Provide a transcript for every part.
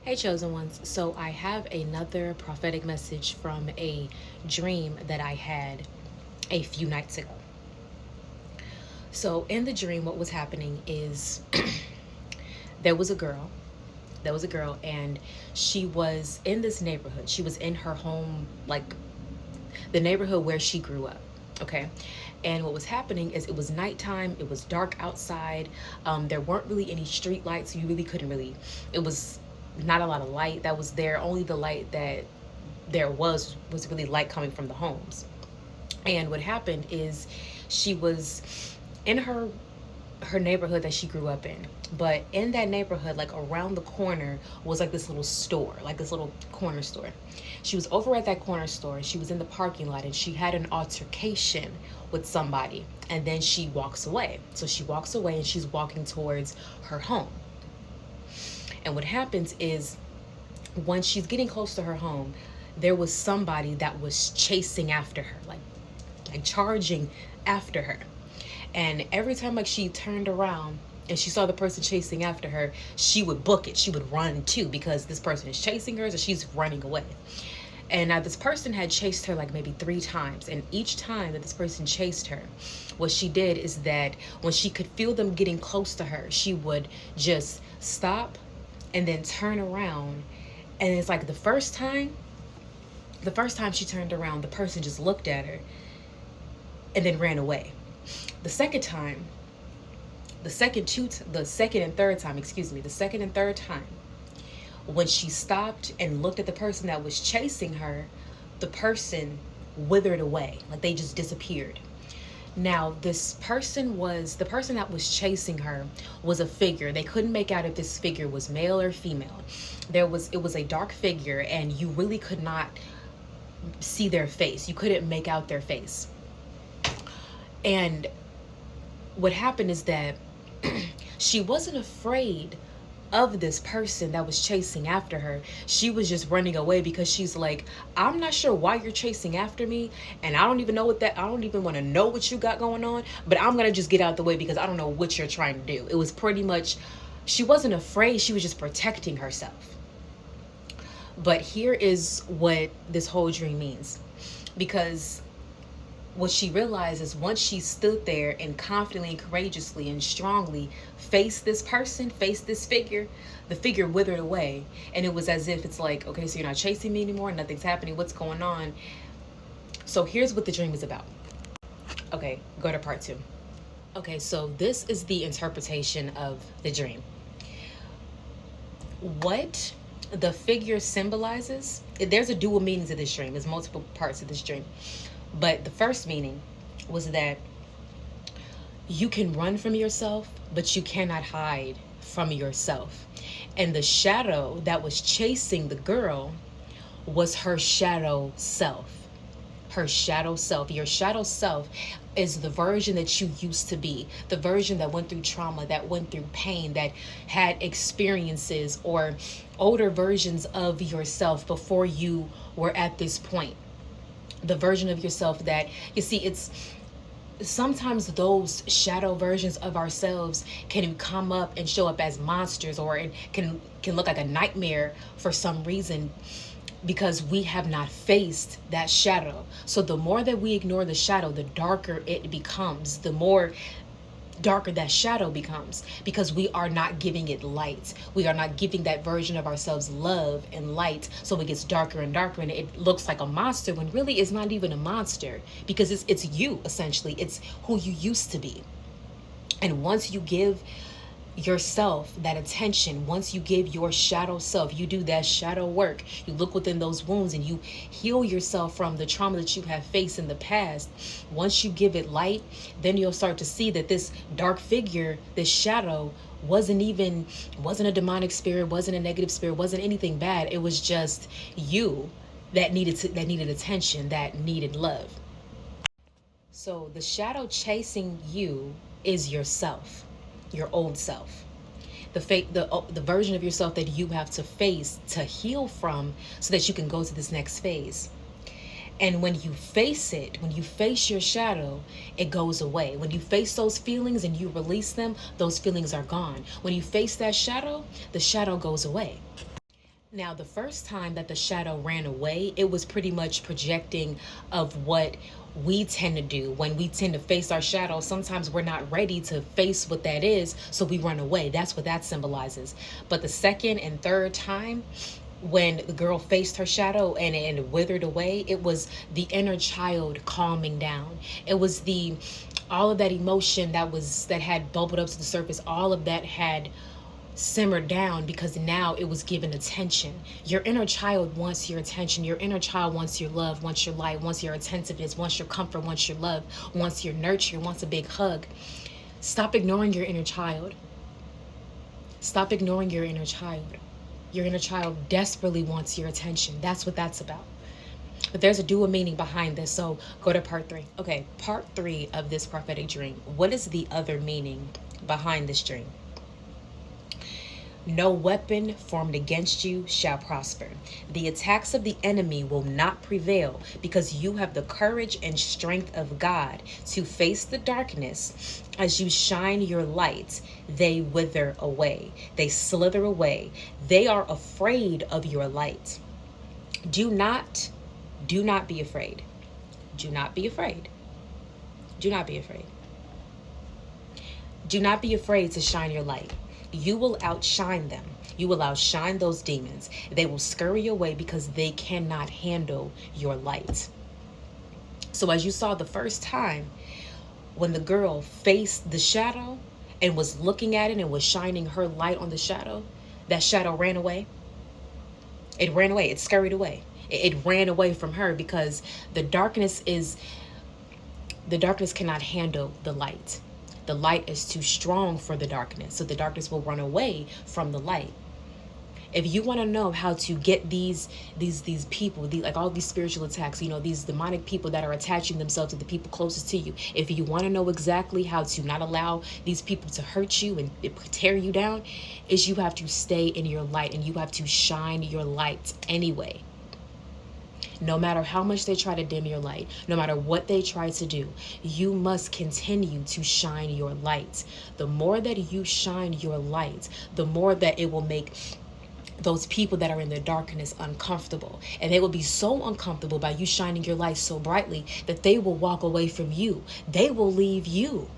Hey, chosen ones. So, I have another prophetic message from a dream that I had a few nights ago. So, in the dream, what was happening is there was a girl. There was a girl, and she was in this neighborhood. She was in her home, like the neighborhood where she grew up. Okay. And what was happening is it was nighttime, it was dark outside. There weren't really any street lights, so you really couldn't really, it was not a lot of light that was there. Only the light that there was really light coming from the homes. And what happened is she was in her neighborhood that she grew up in. But in that neighborhood, like around the corner, was like this little store, like this little corner store. She was over at that corner store. She was in the parking lot and she had an altercation with somebody. And then she walks away. So she walks away and she's walking towards her home. And what happens is when she's getting close to her home, there was somebody that was chasing after her, like charging after her. And every time like she turned around and she saw the person chasing after her, she would book it. She would run too because this person is chasing her, so she's running away. And now this person had chased her like maybe 3 times. And each time that this person chased her, what she did is that when she could feel them getting close to her, she would just stop and then turn around. And it's like the first time she turned around, the person just looked at her and then ran away. The second time, the second and third time, when she stopped and looked at the person that was chasing her, the person withered away, like they just disappeared. Now, the person that was chasing her was a figure. They couldn't make out if this figure was male or female. It was a dark figure, and you really could not see their face. You couldn't make out their face. And what happened is that she wasn't afraid of this person that was chasing after her. She was just running away because she's like, I'm not sure why you're chasing after me, and I don't even want to know what you got going on, but I'm gonna just get out the way because I don't know what you're trying to do. It was pretty much, she wasn't afraid, she was just protecting herself. But here is what this whole dream means, because what she realized is once she stood there and confidently and courageously and strongly faced this person, faced this figure, the figure withered away. And it was as if it's like, okay, so you're not chasing me anymore, nothing's happening, what's going on? So here's what the dream is about. Okay, go to part 2. Okay, so this is the interpretation of the dream. What the figure symbolizes, there's a dual meaning to this dream. There's multiple parts of this dream. But the first meaning was that you can run from yourself, but you cannot hide from yourself. And the shadow that was chasing the girl was her shadow self. Her shadow self. Your shadow self is the version that you used to be, the version that went through trauma, that went through pain, that had experiences or older versions of yourself before you were at this point. The version of yourself that, you see, it's sometimes those shadow versions of ourselves can come up and show up as monsters, or it can look like a nightmare for some reason, because we have not faced that shadow. So the more that we ignore the shadow, the darker it becomes, the more darker that shadow becomes, because we are not giving it light. We are not giving that version of ourselves love and light. So it gets darker and darker, and it looks like a monster when really it's not even a monster, because it's you, essentially. It's who you used to be. And once you give yourself that attention, once you give your shadow self, you do that shadow work, you look within those wounds and you heal yourself from the trauma that you have faced in the past. Once you give it light, then you'll start to see that this dark figure, this shadow, wasn't a demonic spirit, wasn't a negative spirit, wasn't anything bad. It was just you that needed attention, that needed love. So the shadow chasing you is yourself, your old self, the version of yourself that you have to face, to heal from, so that you can go to this next phase. And when you face it, when you face your shadow, it goes away. When you face those feelings and you release them, those feelings are gone. When you face that shadow, the shadow goes away. Now, the first time that the shadow ran away, it was pretty much projecting of what we tend to do when we tend to face our shadow. Sometimes we're not ready to face what that is, so we run away. That's what that symbolizes. But the second and third time, when the girl faced her shadow and it withered away, it was the inner child calming down. It was the all of that emotion that had bubbled up to the surface. All of that had simmered down because now it was given attention. Your inner child wants your attention. Your inner child wants your love, wants your light, wants your attentiveness, wants your comfort, wants your love, wants your nurture, wants a big hug. Stop ignoring your inner child. Stop ignoring your inner child. Your inner child desperately wants your attention. That's what that's about. But there's a dual meaning behind this, so go to part 3. Okay, part 3 of this prophetic dream. What is the other meaning behind this dream? No weapon formed against you shall prosper. The attacks of the enemy will not prevail because you have the courage and strength of God to face the darkness. As you shine your light, they wither away. They slither away. They are afraid of your light. Do not be afraid. Do not be afraid. Do not be afraid. Do not be afraid to shine your light. You will outshine them. You will outshine those demons. They will scurry away because they cannot handle your light. So as you saw the first time, when the girl faced the shadow and was looking at it and was shining her light on the shadow, that shadow ran away. It ran away. It scurried away. It ran away from her because the darkness cannot handle the light. The light is too strong for the darkness, so the darkness will run away from the light. If you want to know how to get these people, like all these spiritual attacks, these demonic people that are attaching themselves to the people closest to you, if you want to know exactly how to not allow these people to hurt you and tear you down, is you have to stay in your light and you have to shine your light anyway. No matter how much they try to dim your light, no matter what they try to do, you must continue to shine your light. The more that you shine your light, the more that it will make those people that are in the darkness uncomfortable. And they will be so uncomfortable by you shining your light so brightly that they will walk away from you. They will leave you.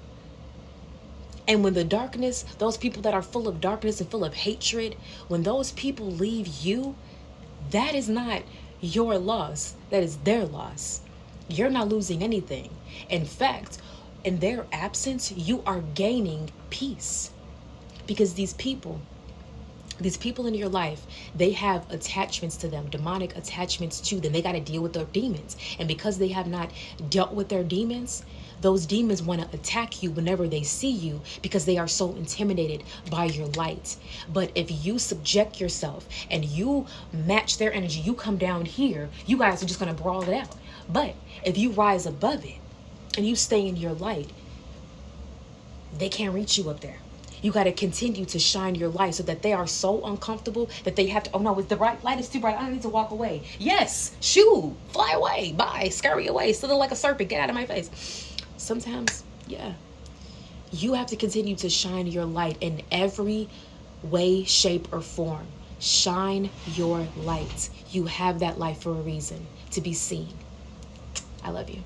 And when the darkness, those people that are full of darkness and full of hatred, when those people leave you, that is not your loss. That is their loss. You're not losing anything. In fact, in their absence, you are gaining peace. Because these people in your life, they have attachments to them, demonic attachments to them. They got to deal with their demons. And because they have not dealt with their demons, those demons want to attack you whenever they see you because they are so intimidated by your light. But if you subject yourself and you match their energy, you come down here, you guys are just going to brawl it out. But if you rise above it and you stay in your light, they can't reach you up there. You got to continue to shine your light so that they are so uncomfortable that they have to, oh no, the light is too bright. I need to walk away. Yes, shoo, fly away, bye, scurry away, slither like a serpent, get out of my face. Sometimes, yeah, you have to continue to shine your light in every way, shape, or form. Shine your light. You have that light for a reason, to be seen. I love you.